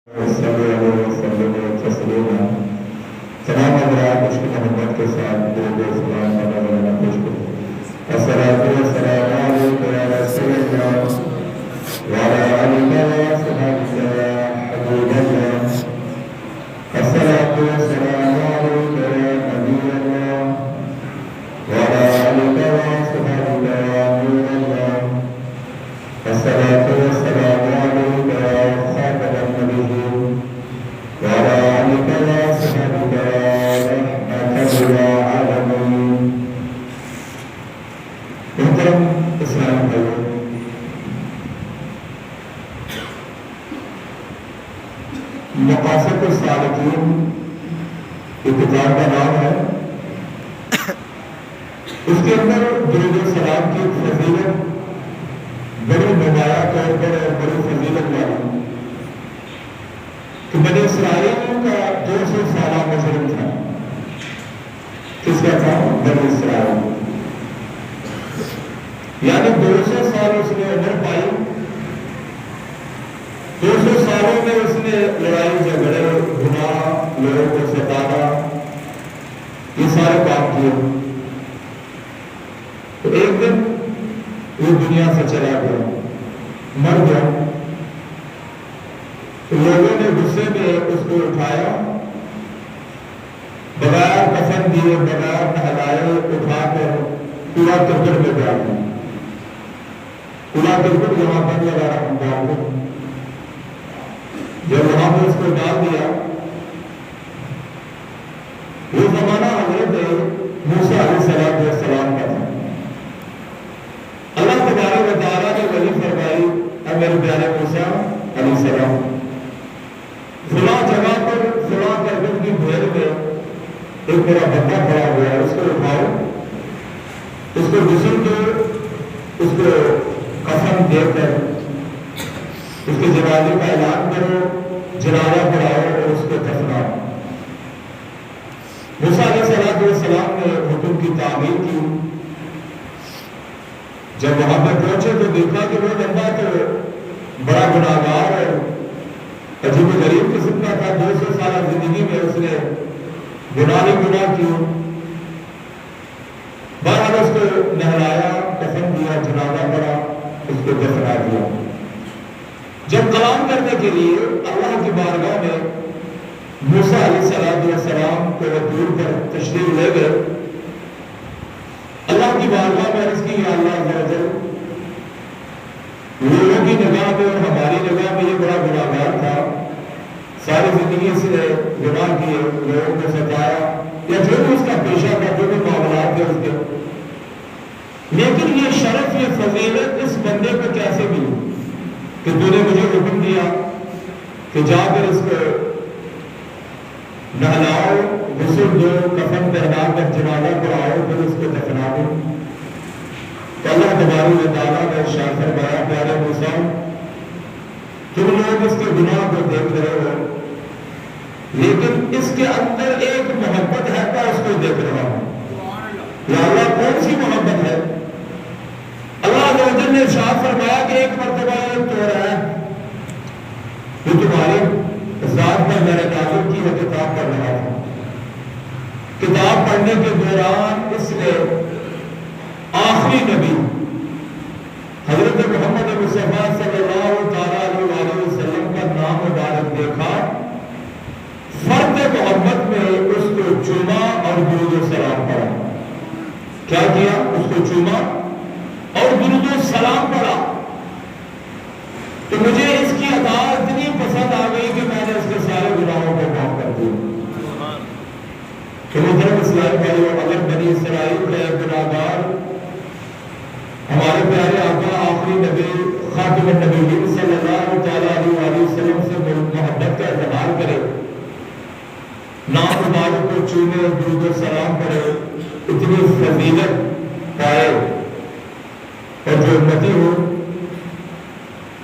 تمام حضرات عشق محبت کے ساتھ درود و سلام کا نذرانہ پیش کروں. الصلاۃ والسلام علیک یا رسول اللہ وعلی آلک وصحبہ یا حبیب اللہ. الصلاۃ والسلام علیک یا نبی اللہ وعلی آلک وصحبہ یا نور اللہ. الصلاۃ والسلام علیک یا خاتم النبیین وعلی آلک وصحبہ یا رحمۃ للعالمین. محترم اسلام بھائیو، مقاصد السالکین یہ کتاب کا نام ہے. اس کے اندر درود و سلام کی فضیلت بڑی نمایاں طور پر اور بڑی فضیلت والی کہ بنی اسرائیل کا 200 سالہ مجرم تھا. کس کا تھا؟ بنی اسرائیل. یعنی 200 سال اس نے عمر پائی. 200 سالوں میں اس نے لڑائی جھگڑے گناہ لوگوں کو ستانا یہ سارے کام کیے. تو ایک دن وہ دنیا سے چلا گیا، مر گیا. لوگوں نے غصے میں اس کو اٹھایا، بغیر کفن دیے بغیر نہلائے اٹھا کر کوڑا کرکٹ میں ڈال دیا. کوڑا کرکٹ یہاں پر لگا ڈال دیا. جب وہاں پہ اس کو ڈال دیا، وہ زمانہ حضرت موسیٰ علیہ السلام کا تھا. اللہ تبارک و تعالیٰ نے وحی فرمائی، اے میرے پیارے موسیٰ علیہ السلام، فلاں جگہ پر فلاں کرکٹ کی بھیڑ میں ایک میرا بندہ پڑا ہوا ہے، اس کو اٹھاؤ، اس کو غسل دو، اس کو کفن دے کر اس کے جنازے کا اعلان کرو، جنازہ پڑھاؤ اور اس کو دفناؤ. موسیٰ علیہ السلام نے حکم کی تعمیل کی. جب وہاں پر پہنچے تو دیکھا کہ وہ بندہ تو بڑا گناہگار اور عجیب و غریب قسم کا تھا. 200 سالہ زندگی میں اس نے گناہ کیوں. بہرحال اس کو نہلایا، کفن دیا، جنازہ پڑھا، اس کو دفنا دیا. جب کلام کرنے کے لیے اللہ کی بارگاہ میں موسیٰ علیہ السلام کو دور پر تشریف لے گئے، اللہ کی بارگاہ میں عرض کی، یا اللہ عز و جل، لوگوں کی نگاہ میں اور ہماری نگاہ میں یہ بڑا گناہگار تھا، ساری زندگی اس نے گناہ کیے، لوگوں کو ستایا یا جو بھی اس کا پیشہ تھا، جو بھی معاملات تھے اس کے، لیکن یہ شرف یہ فضیلت اس بندے کو کیسے ملی کہ تو نے مجھے حکم دیا کہ جا کر اس کو نہلاؤ، غسل دو، کفن پہنا کر جنازہ پڑھاؤ، پھر اس کو دفنا دو. تو اللہ تبارک و تعالیٰ نے ارشاد فرمایا، پیارے موسیٰ، تم لوگ اس کے گناہ کو دیکھ رہے ہو، لیکن اس کے اندر ایک محبت ہے، میں اس کو دیکھ رہا ہوں. یا اللہ کون سی محبت ہے؟ اللہ عز و جل نے ارشاد فرمایا کہ ایک مرتبہ یہ تو ہے جو تمہاری ذات پر میں نے نازل کی ہے، کتاب پڑھ رہا تھا. کتاب پڑھنے کے دوران اس نے آخری نبی حضرت محمد مصطفیٰ صلی اللہ تعالیٰ علیہ وسلم کا نام مبارک دیکھا. فرد محبت میں اس کو چوما اور درود و سلام پڑھا. کیا کیا؟ اس کو چوما اور درود و سلام پڑھا. تو مجھے اس کی ادا اتنی پسند آ گئی کہ میں نے اس کے سارے گناہوں کو معاف کر دیا. تو محترم اسلام بھائیو، اگر بنی اسرائیل کا ایک گناہگار ہمارے پیارے آقا آخری نبی خاتم النبیین صلی اللہ تعالیٰ علیہ وسلم سے محبت کا اظہار کرے، نام مبارک کو چومے، درود و سلام پڑھے، اتنی فضیلت پائے، اور جو امتی ہو،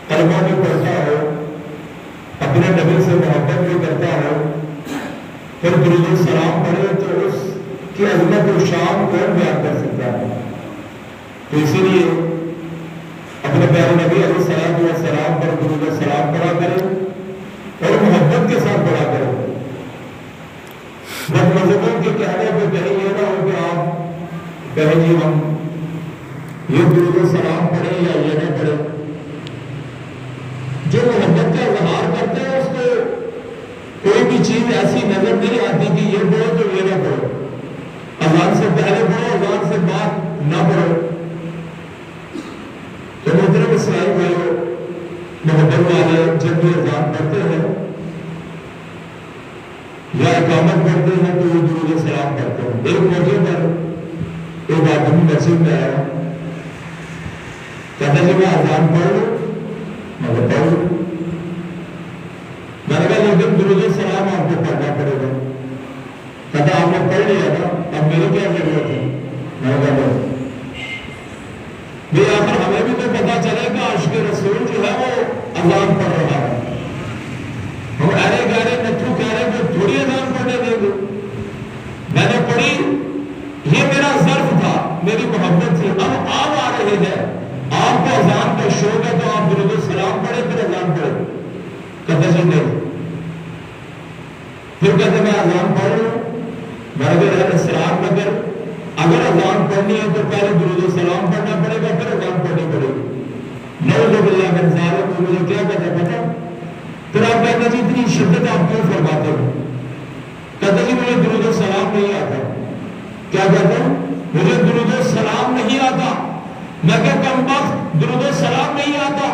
کلمہ بھی پڑھتا ہو، اپنے نبی سے محبت بھی کرتا ہو، پھر درود و سلام پڑھے، تو اس کی عظمت و شان کون بیان کر سکتا ہے؟ تو اسی لیے اپنے پیارے نبی علیہ السلام پر درود و سلام پڑھا کریں اور کہنے پہ کہیں یہ نہ ہو کہ آپ کہیں جی ہم یہ درود و سلام پڑھیں یا یہ نہ پڑھیں. جو محبت کا اظہار کرتے ہیں اس کو کوئی بھی چیز ایسی نظر نہیں آتی کہ یہ پڑھو تو یہ نہ پڑھو. اذان سے پہلے پڑھو, اذان سے بعد نہ پڑھو. تو محترم اسلامی بھائیوں, محبت والے جب بھی اذان پڑھتے ہیں یا اقامت پڑھتے ہیں تو وہ درود و سلام پڑھتے ہیں. ایک موقع پر ایک آدمی مسجد میں آیا, کہتا جی میں اذان پڑھ لوں. میں پڑھ لوں. میں نے کہا لیکن درود و سلام آپ کو پڑھنا پڑے گا. کہتا آپ نے پڑھ لیا نا, اب میری کیا ضرورت ہے. میں نے کہا بھئی آخر ہمیں بھی تو پتا چلے کہ عاشق رسول جو ہے وہ اذان پڑھ رہا ہے. ہم ارے گارے نتھو کہہ رہے کہ تھوڑی اذان پڑھنے دیں گے. میں نے پڑھی, یہ میرا ظرف تھا, میری محبت تھی. اب آپ آ رہے ہیں, آپ کو اذان کا شوق ہے تو آپ درود و سلام پڑھیں پھر اذان پڑھیں. کہتے جی نہیں. پھر کہتے میں اذان پڑھ لوں. میں اگر اسرار مگر اگر اذان پڑھنی ہے تو پہلے درود و سلام پڑھنا پڑے گا پھر اذان پڑھنی پڑے گی. نعوذ باللہ من ذالک. تو مجھے کیا کہتے پتا, پھر آپ کہتے جی اتنی شدت آپ کیوں فرماتے ہو. کہتے جی مجھے درود و سلام نہیں آتا. کیا کہتے ہیں, مجھے درود و سلام نہیں آتا. میں کہ کم وقت درود و سلام نہیں آتا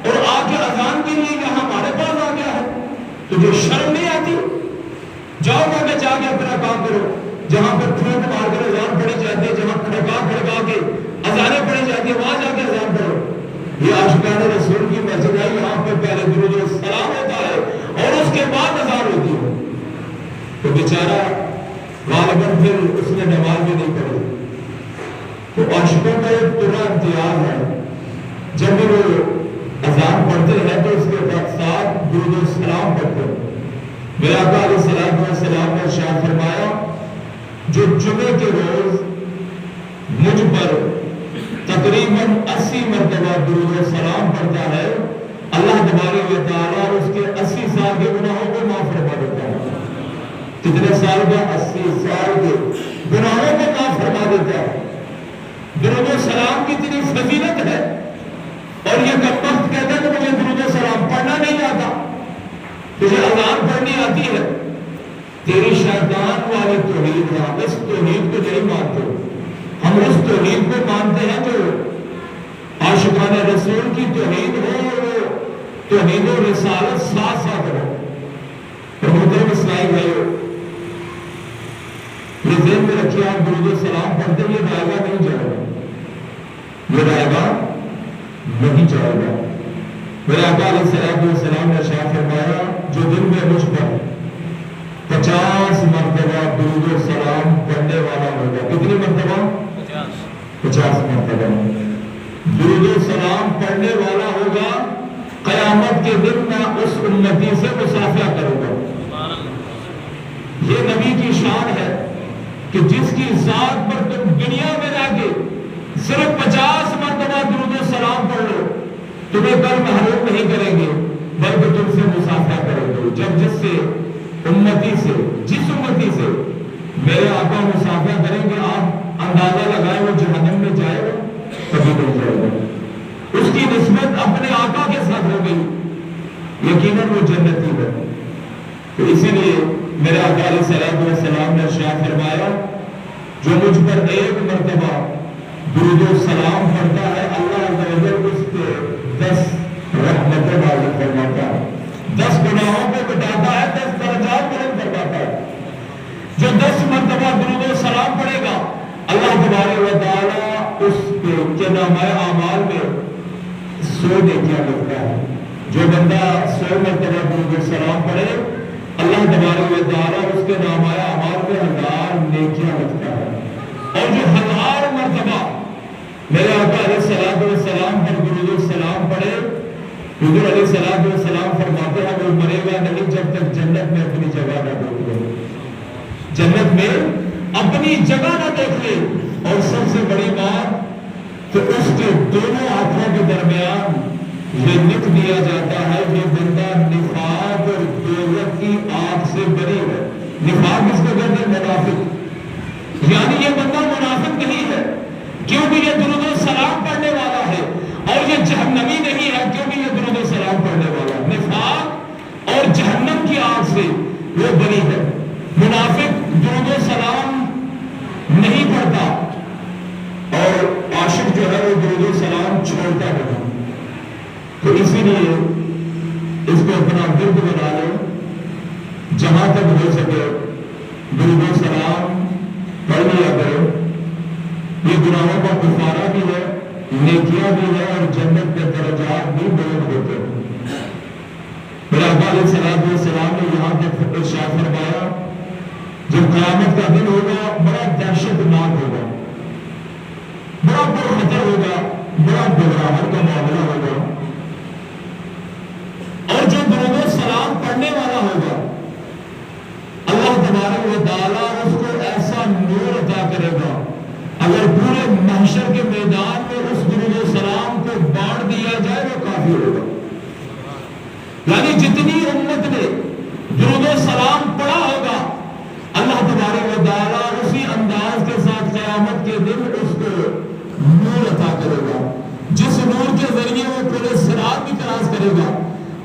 اور آ کے اذان کے لیے یہاں ہمارے پاس آ گیا ہے, تجھے شرم نہیں آتی. جاؤ میں کہ جا کے اپنا کام کرو. جہاں پر پھونک مار کر اذان پڑھی جاتی ہے, جہاں کھڑکا کے اذانیں پڑھی جاتی ہے, وہاں جا کے اذان پڑھو. یہ عاشقان رسول کی مسجد ہے, یہاں پہ پہلے درود و سلام ہوتا ہے اور اس کے بعد اذان ہوتی ہے. تو بیچارہ غالباً پھر اس نے نماز بھی نہیں پڑھی. تو عاشقوں کا ایک پورا امتیاز ہے, جب بھی وہ اذان پڑھتے ہیں تو اس کے ساتھ درود و سلام پڑھتے ہیں. میرے آقا علیہ الصلوۃ والسلام نے ارشاد فرمایا, جو جمعے کے روز مجھ پر تقریباً 80 مرتبہ درود و سلام پڑھتا ہے, اللہ تبارک و تعالیٰ اس کے 80 سال کے گناہوں کو معاف فرما دیتا ہے. کتنے سال کا؟ 80 سال کے گناہوں کو معاف فرما دیتا ہے. درود و سلام کی اتنی فضیلت ہے, اور یہ کم وقت کہتا ہے کہ مجھے درود و سلام پڑھنا نہیں آتا. تجھے اذان پڑھنی آتی ہے. تیری شیطان والی توحید ہے, اس توحید کو نہیں مانتے. ہم اس توحید کو مانتے ہیں جو عاشقان رسول کی توحید ہو, اور وہ توحید و رسالت ساتھ ساتھ ہو. اور محترم اسلامی بھائیو, یہ ذہن میں رکھیے, آپ درود و سلام پڑھتے یہ رائے گا نہیں جائے گا, یہ رائے گا نہیں جائے گا. میرے آقا علیہ الصلوۃ والسلام نے ارشاد فرمایا, جو دن میں مجھ پر 50 مرتبہ درود و سلام پڑھنے والا ہوگا. کتنی مرتبہ؟ 50 مرتبہ درود و سلام پڑھنے والا ہوگا, قیامت کے دن میں اس امتی سے مصافحہ کروں گا. یہ نبی کی شان ہے کہ جس کی ذات پر تم دنیا میں رہ کے صرف 50 مرتبہ درود و سلام پڑھ لو, تمہیں کل محروم نہیں کریں گے بلکہ تم سے مصافحہ کریں گے. جب جس سے امتی سے, جس امتی سے میرے آقا مصافحہ کریں گے, آپ اندازہ لگائیں وہ جہنم میں جائے گا کبھی نہیں جائے گا. اس کی نسبت اپنے آقا کے ساتھ ہو گئی, یقیناً وہ جنتی ہے. تو اسی لیے میرے آقا علیہ الصلوۃ والسلام نے ارشاد فرمایا, جو مجھ پر ایک مرتبہ درود و سلام پڑھتا ہے, اللہ عز و جل اس پہ 10 رحمتیں نازل فرماتا ہے, 10 گناہوں کو مٹاتا ہے, 10 درجات بلند فرماتا ہے. جو 10 مرتبہ درود و سلام پڑھے گا, اللہ تبارک و تعالیٰ اس کے نامۂ اعمال میں 100 نیکیاں لکھتا ہے. جو بندہ 100 مرتبہ درود و سلام پڑھے, اللہ تبارک و تعالیٰ اس کے نامۂ اعمال میں 1000 نیکیاں لکھتا ہے. اور جو 1000 مرتبہ میرے آقا علیہ الصلوۃ والسلام پر درود و سلام پڑھے, حضور علیہ الصلوۃ والسلام فرماتے ہیں وہ مرے گا نہیں جب تک جنت میں اپنی جگہ نہ دیکھ لے. جنت میں اپنی جگہ نہ دیکھ لے. اور سب سے بڑی بات کہ اس کے دونوں ہاتھوں کے درمیان یہ لکھ دیا جاتا ہے, یہ بندہ نفاق اور دوزخ کی آگ سے بری ہے. نفاق کس کو کہتے ہیں؟ منافق. سے وہ بری ہے۔ منافق درود و سلام نہیں پڑھتا اور عاشق جو ہے وہ درود و سلام چھوڑتا ہے۔ تو اسی لیے اس کو اپنا ورد بنا لو، جہاں تک ہو سکے درود و سلام پڑھ لیا کرو۔ یہ گناہوں کا کفارہ بھی ہے، نیکیاں بھی ہے اور جنت کے درجات بھی بلند ہوتے ہیں۔ میرے آقا علیہ السلام نے یہاں تک ارشاد فرمایا جب قیامت کا دن ہوگا بڑا دہشت ناک ہوگا، بڑا پرخطر ہوگا، بڑا گھبراہٹ کا معاملہ ہوگا، اور جو درود و سلام پڑھنے والا ہوگا اللہ تبارک و تعالیٰ اس کو ایسا نور عطا کرے گا، اگر پورے محشر کے میدان میں اس درود و سلام کو بانٹ دیا جائے وہ کافی ہوگا۔ یعنی جتنی امت نے درود و سلام پڑھا ہوگا اللہ تبارک و تعالیٰ اسی انداز کے ساتھ قیامت کے دن اس کو نور عطا کرے گا، جس نور کے ذریعے وہ پورے صراط بھی کراس کرے گا،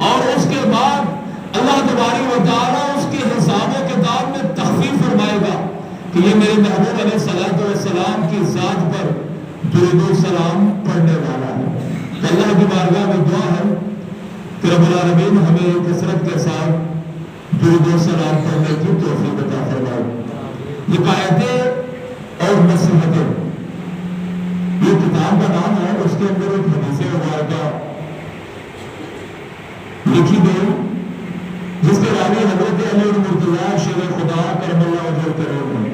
اور اس کے بعد اللہ تبارک و تعالیٰ اس کے حساب و کتاب میں تخفیف فرمائے گا کہ یہ میرے محبوب علیہ السلام کی ذات پر درود و سلام پڑھنے والا ہے۔ تو اللہ کی بارگاہ میں دعا ہے کہ رب العالمین ہمیں کثرت کے ساتھ درود و سلام پڑھنے کی توفیق عطا فرمائے۔ حکایتیں اور نصیحتیں، یہ کتاب کا نام ہے، اس کے اندر ایک حدیث مبارکہ لکھی گئی جس کے راوی حضرت علی المرتضیٰ شیر خدا کرم اللہ وجہہ کریم ہیں۔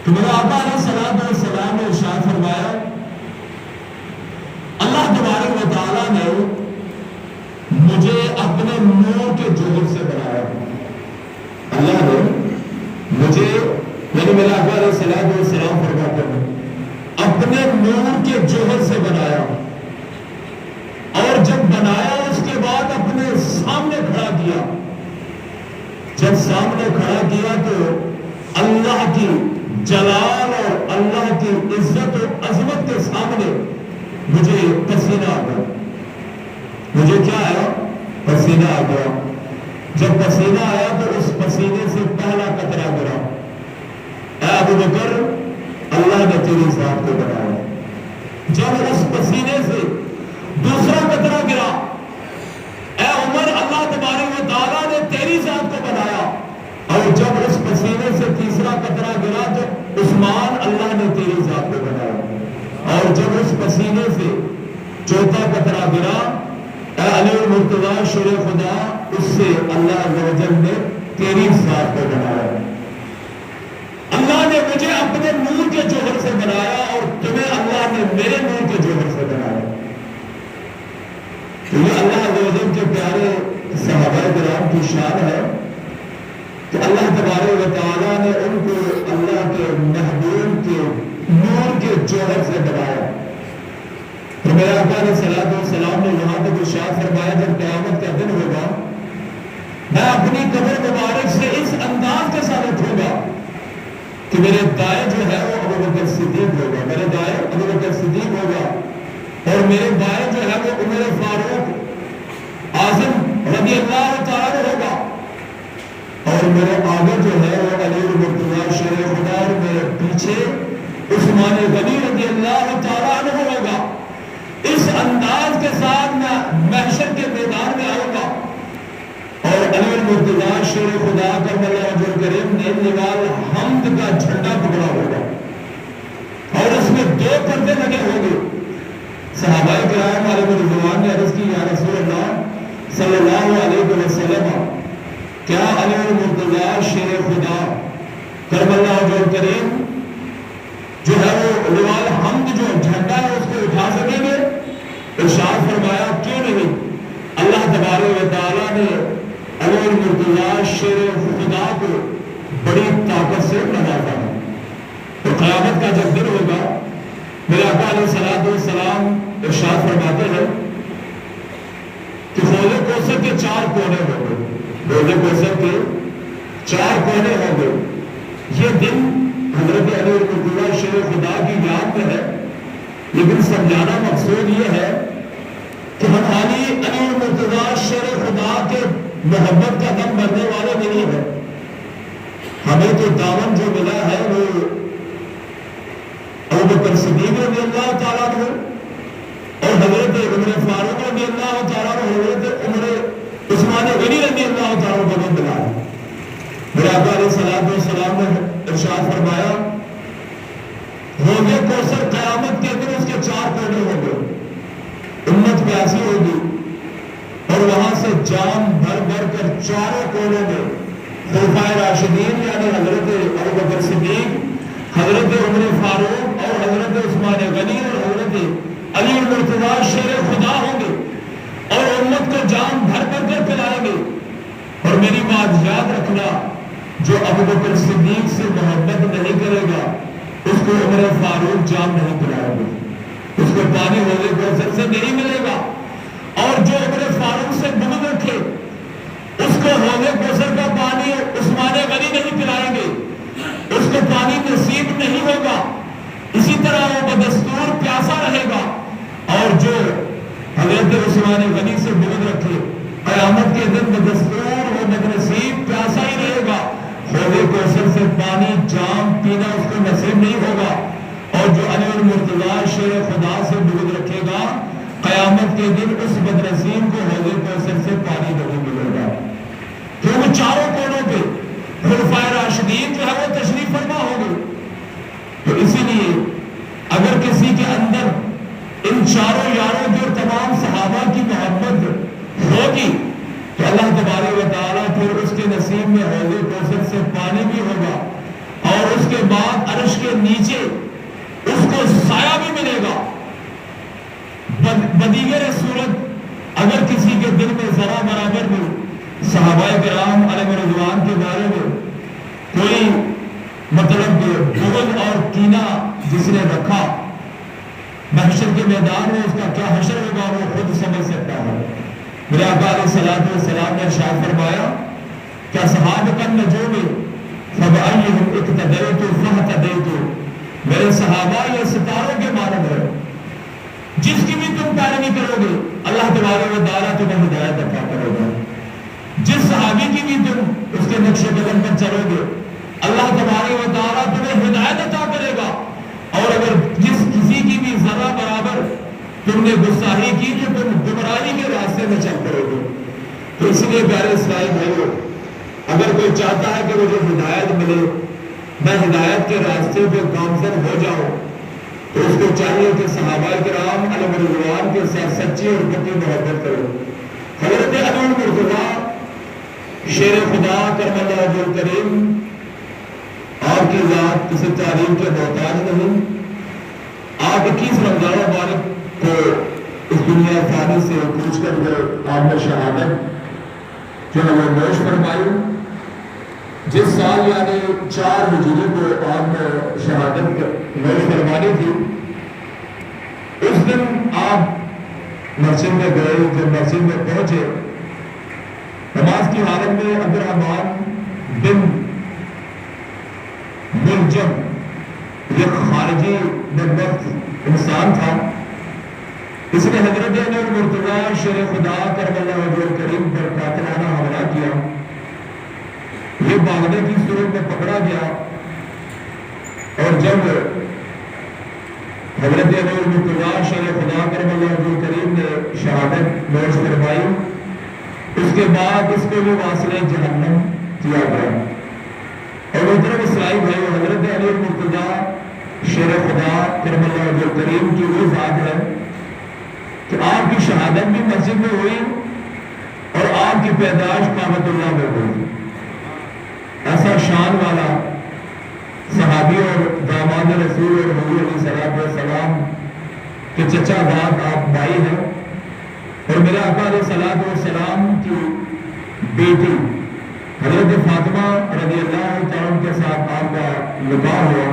تو میرے آقا علیہ السلام نے ارشاد فرمایا اللہ تبارک و تعالیٰ نے مجھے اپنے نور کے جوہر سے بنایا۔ اللہ نے مجھے، یعنی میرے آقا علیہ السلام فرماتے ہیں اپنے نور کے جوہر سے بنایا، اور جب بنایا اس کے بعد اپنے سامنے کھڑا کیا۔ جب سامنے کھڑا کیا تو اللہ کی جلال اور اللہ کی عزت و عظمت کے سامنے مجھے پسینہ آ گیا۔ مجھے کیا آیا؟ پسینہ آ گیا۔ جب پسینہ آیا تو اس پسینے سے پہلا قطرہ گرا۔ اے ابو بکر، اللہ نے تیری ذات کو بنایا۔ جب اس پسینے سے دوسرا قطرہ گرا، اے عمر، اللہ تبارک و تعالیٰ نے تیری ذات کو بنایا۔ اور جب اس پسینے سے تیسرا قطرہ گرا تو عثمان، اللہ نے تیری ذات کو بنایا۔ اور جب اس پسینے سے چوتھا قطرہ گرا، اے علی المرتضیٰ شیر خدا، اس سے اللہ عز و جل نے تیری ذات کو بنایا۔ اللہ نے مجھے اپنے نور کے جوہر سے بنایا اور تمہیں اللہ نے میرے نور کے جوہر سے بنایا۔ تو یہ اللہ عز و جل کے پیارے صحابہ کرام کی شان ہے کہ اللہ تبارک و تعالیٰ نے ان کو اللہ کے محبوب کے نور کے جوہر سے بنایا۔ تو میرے آقا علیہ السلام نے یہاں تک ارشاد فرمایا جب قیامت کا دن ہوگا میں اپنی قبر مبارک سے اس انداز کے ساتھ اٹھوں گا کہ میرے دائیں جو ہے وہ ابو بکر صدیق ہوگا، میرے دائیں ابو بکر صدیق ہوگا، اور میرے بائیں جو ہے وہ عمر فاروق اعظم رضی اللہ تعالیٰ ہوگا، اور میرے آگے جو ہے وہ علی المرتضیٰ شیر خدا، اور میرے پیچھے عثمان غنی رضی اللہ تعالیٰ عنہ ہوگا۔ اس انداز کے ساتھ میں محشر کے میدان میں آؤں گا، اور علی المرتضیٰ شیر خدا کرم اللہ وجہہ کریم نے نوال حمد کا جھنڈا پکڑا ہوگا، اور اس میں 2 پردے لگے ہوں گے۔ صحابہ کرام علیہ رضوان نے عرض کی یا رسول اللہ صلی اللہ علیہ وسلم، کیا علی المرتضیٰ شیر خدا کرم اللہ وجہہ کریم جو ہے وہ لوال حمد جو جھنڈا ہے اس کو اٹھا سکیں گے؟ ارشاد فرمایا کیوں نہیں، اللہ تبارک و تعالیٰ نے علی المرتضیٰ شیر خدا کو بڑی طاقت سے نوازا ہے۔ تو قیامت کا جب دن ہوگا میرے آقا علیہ السلام ارشاد فرماتے ہیں کہ حوض کوثر کے 4 کونے ہوں گے، حوض کوثر کے 4 کونے ہوں گے۔ یہ دن حضرت علی المرتضیٰ شیر خدا کی یاد میں ہے، لیکن سمجھانا مقصود یہ ہے کہ ہم علی المرتضیٰ شیر خدا کے محبت کا دم بھرنے والے نہیں ہیں. ہمیں تو دامن جو ملا ہے وہ ابوبکر صدیق رضی اللہ تعالیٰ عنہ اور حضرت عمر فاروق رضی اللہ تعالیٰ عنہ، حضرت عمر عثمان غنی رضی اللہ تعالیٰ عنہ کو ملا ہے. میرے آقا علیہ الصلوۃ والسلام نے ارشاد فرمایا ہوگے کوثر قیامت کے دن اس کے 4 کونے ہوں گے. امت پیاسی ہوگی اور وہاں سے جام بھر بھر کر چاروں کونوں میں خلفائے راشدین یعنی حضرت ابوبکر صدیق، حضرت عمر فاروق اور حضرت عثمان غنی اور حضرت علی المرتضیٰ شیر خدا ہوں گے اور امت کو جام بھر بھر کر پلائیں گے. اور میری بات یاد رکھنا، جو ابوبکر صدیق سے محبت نہیں کرے گا اس کو عمر فاروق جام نہیں پلائیں گے، اس کو پانی حوض کوثر سے نہیں ملے گا. اور جو عمر فاروق سے بغض رکھے اس کو حوض کوثر کا پانی عثمان غنی نہیں پلائیں گے، اس کو پانی نصیب نہیں ہوگا. اسی طرح وہ بدستور پیاسا رہے گا. اور جو حضرت عثمان غنی سے بغض رکھے قیامت کے دن بدستور وہ بدنصیب پیاسا ہی رہے گا، حوض کوثر سے پانی جام پینا اس کو نصیب نہیں ہوگا. اور جو علی المرتضیٰ شیر خدا سے بغض رکھے گا قیامت کے دن اس بدنصیب کو حوض کوثر سے پانی نہیں ملے گا. تو وہ چاروں کونوں پہ خلفائے راشدین جو ہے وہ تشریف فرما ہوگے. تو اسی لیے اگر کسی کے اندر ان چاروں یاروں کی اور تمام صحابہ کی محبت ہوگی تو اللہ تبارک و تعالیٰ پھر اس کے نصیب میں حوض کوثر سے پانی بھی ہوگا اور اس کے بعد عرش کے نیچے اس کو سایہ بھی ملے گا. بدیگر صورت اگر کسی کے دل میں ذرا برابر بھی صحابہ کرام علیہ رضوان کے بارے میں کوئی مطلب بغض اور کینہ جس نے رکھا، محشر کے میدان میں اس کا کیا حشر ہوگا وہ خود سمجھ سکتا ہے. میرے آقا علیہ الصلوۃ والسلام نے ارشاد فرمایا کہ اصحاب النجوم فبأیہم اقتدیت فاہتدیت، میرے صحابہ یہ ستاروں کے مانند ہے، جس کی بھی تم پیروی کرو گے اللہ تبارک و تعالیٰ تمہیں ہدایت عطا کرے گا. جس صحابی کی بھی تم اس کے نقش قدم پر چلو گے اللہ تبارک و تعالیٰ تمہیں ہدایت عطا کرے گا. اور اگر کسی کی بھی ذرا برابر تم نے گستاخی کی تو تم گمراہی کے راستے میں چل پڑو گے. تو اس لیے پیارے اسلامی بھائیوں، اگر کوئی چاہتا ہے کہ مجھے ہدایت ملے، میں ہدایت کے راستے پہ گامزن ہو جاؤں، تو اس کو چاہیے کہ صحابہ کرام علیہ رضوان کے ساتھ سچی اور پکی محبت کرو. حضرت علی المرتضیٰ شیر خدا کرم اللہ وجہ کریم، آپ کی ذات کسی تعلیم کے محتاج نہیں. آپ 21 رمضان مبارک کو اس دنیا فانی سے کوچ کر گئے. آپ نے شہادت جو ہے نوش فرمائی. جس سال یعنی 4 ہجری کو آپ نے شہادت نوش فرمانی تھی، اس دن آپ مسجد میں گئے. جب مسجد میں پہنچے نماز کی حالت میں عبدالرحمن بن ملجم یہ خارجی بدبخت انسان تھا. اس نے حضرت علی المرتضیٰ شیر خدا کرم اللہ وجہ کریم پر قاتلانہ حملہ کیا. یہ بھاگنے کی صورت میں پکڑا گیا اور جب حضرت علی المرتضیٰ شیر خدا کرم اللہ وجہ کریم نے شہادت نوش فرمائی، اس کے بعد اس کو بھی واصل جہنم کیا گیا. اور محترم اسلامی بھائی، حضرت علی المرتضیٰ شیر خدا کرم اللہ وجہ کریم کی وہ ذات ہے کہ آپ کی شہادت بھی مسجد میں ہوئی اور آپ کی پیدائش کعبۃ اللہ میں ہوئی. ایسا شان والا صحابی اور داماد رسول اور حضور علیہ السلام کے چچا داد آپ بھائی ہیں. اور میرے آقا علیہ السلام کی بیٹی حضرت فاطمہ رضی اللہ تعالیٰ کے ساتھ آپ کا نکاح ہوا.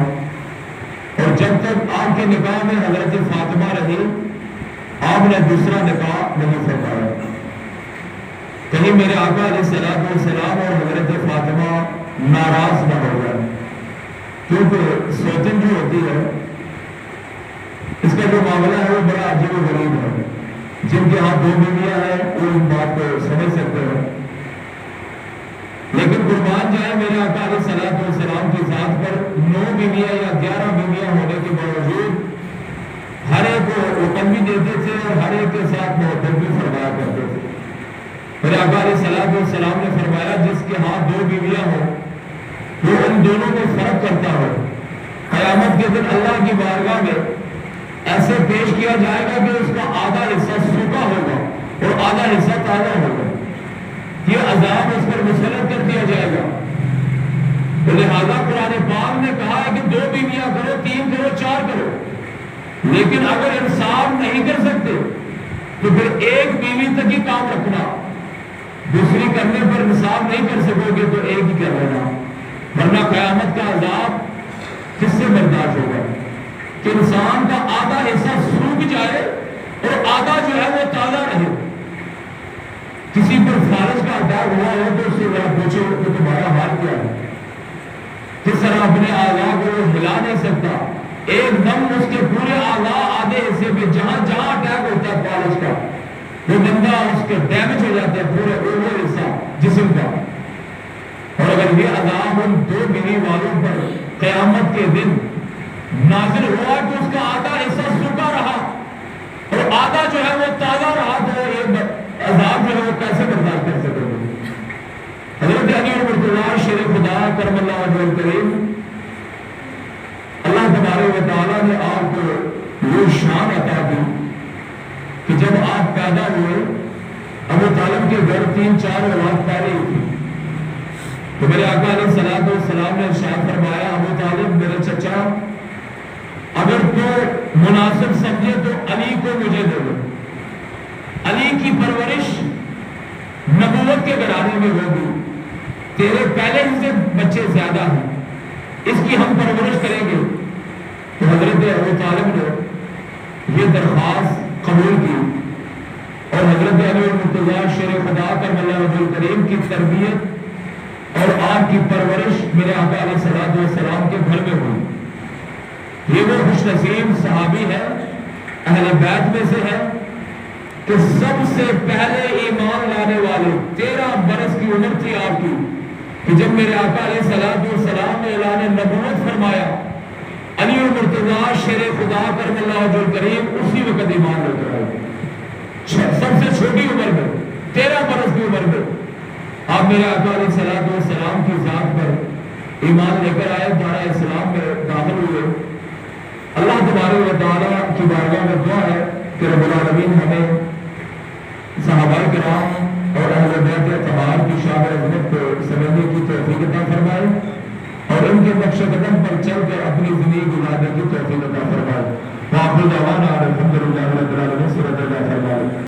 اور جب تک آپ کے نکاح میں حضرت فاطمہ رہی آپ نے دوسرا نکاح نہیں فرمایا. کہیں میرے آقا علیہ السلام اور حضرت فاطمہ ناراض نہ ہو جائے، کیونکہ سوچن جو ہوتی ہے اس کا جو معاملہ ہے وہ بڑا عجیب و غریب ہے. جن کے ہاں 2 بیویاں ہیں وہ ان بات کو سمجھ سکتے ہیں. جائے میرے آقا علیہ الصلوۃ والسلام کی ذات پر 9 بیویاں یا 11 بیویاں ہونے کے باوجود ہر ایک کو حکم بھی دیتے تھے اور ہر ایک کے ساتھ محبت بھی فرمایا کرتے تھے. میرے آقا علیہ الصلوۃ والسلام نے فرمایا جس کے ہاں 2 بیویاں ہوں وہ ان دونوں میں فرق کرتا ہو قیامت کے دن اللہ کی بارگاہ میں ایسے پیش کیا جائے گا کہ اس کا آدھا حصہ سوکھا ہوگا اور آدھا حصہ تازہ ہوگا. یہ عذاب اس پر مسلط کر دیا جائے گا. لہذا قرآن پاک نے کہا ہے کہ 2 بیویاں کرو، 3 کرو، 4 کرو، لیکن اگر انصاف نہیں کر سکتے تو پھر ایک بیوی تک ہی کام رکھنا. دوسری کرنے پر انصاف نہیں کر سکو گے تو ایک ہی کر لینا، ورنہ قیامت کا عذاب کس سے برداشت ہوگا کہ انسان کا آدھا حصہ سوکھ جائے اور آدھا جو ہے وہ تازہ رہے. کسی پر فالج کا اٹیک ہوا ہو تو اس سے ذرا پوچھو کہ تمہارا حال کیا ہے. کس طرح اپنے اعضاء کو وہ ہلا نہیں سکتا، ایک دم اس کے پورے اعضاء آدھے حصے پہ جہاں جہاں اٹیک ہوتا ہے فالج کا وہ بندہ اس کے ڈیمیج ہو جاتا ہے پورے اوور حصہ جسم کا. اور اگر یہ عذاب ان 2 بیوی والوں پر قیامت کے دن نازل ہوا کہ اس کا آدھا حصہ سوکھا رہا اور آدھا جو ہے وہ تازہ رہا تو یہ عذاب جو ہے وہ کیسے برداشت کر سکے گا. حضرت علی مرتضیٰ شیر خدا کرم اللہ وجہ الکریم اللہ تبارک و تعالیٰ نے آپ کو وہ شان عطا کی کہ جب آپ پیدا ہوئے ابو طالب کے گھر 3-4 اولاد پہلے ہی تھی تو میرے آقا علیہ الصلوۃ والسلام نے ارشاد فرمایا ابو طالب میرے چچا اگر تو مناسب سمجھے تو علی کو مجھے دے دو. علی کی پرورش نبوت کے گھرانے میں ہوگی، تیرے پہلے ہی سے بچے زیادہ ہیں، اس کی ہم پرورش کریں گے. تو حضرت ابو طالب نے یہ درخواست قبول کی اور حضرت علی مرتضیٰ شیر خدا کرم اللہ وجہ الکریم کی تربیت اور آپ کی پرورش میرے آقا علیہ الصلوۃ والسلام کے گھر میں ہوئی. یہ وہ خوش نصیب صحابی ہے اہل بیت میں سے ہے کہ سب سے پہلے ایمان لانے والے 13 برس کی عمر تھی آپ کی کہ جب میرے آقا علیہ الصلوۃ والسلام نے اعلان نبوت فرمایا علی مرتضیٰ شیر خدا کرم اللہ وجہ الکریم اسی وقت ایمان لے کر آئے. سب سے چھوٹی عمر میں 13 برس کی عمر میں آپ میرے آقا علیہ الصلوۃ والسلام کی ذات پر ایمان لے کر آئے، دارا اسلام میں داخل ہوئے. اللہ تبارک و تعالیٰ کی بارگاہ میں دعا ہے کہ رب العالمین ہمیں صحابہ کرام اور اہل بیت اعتبار کی شان و عظمت کو سمجھنے کی توفیق عطا فرمائے اور ان کے نقش قدم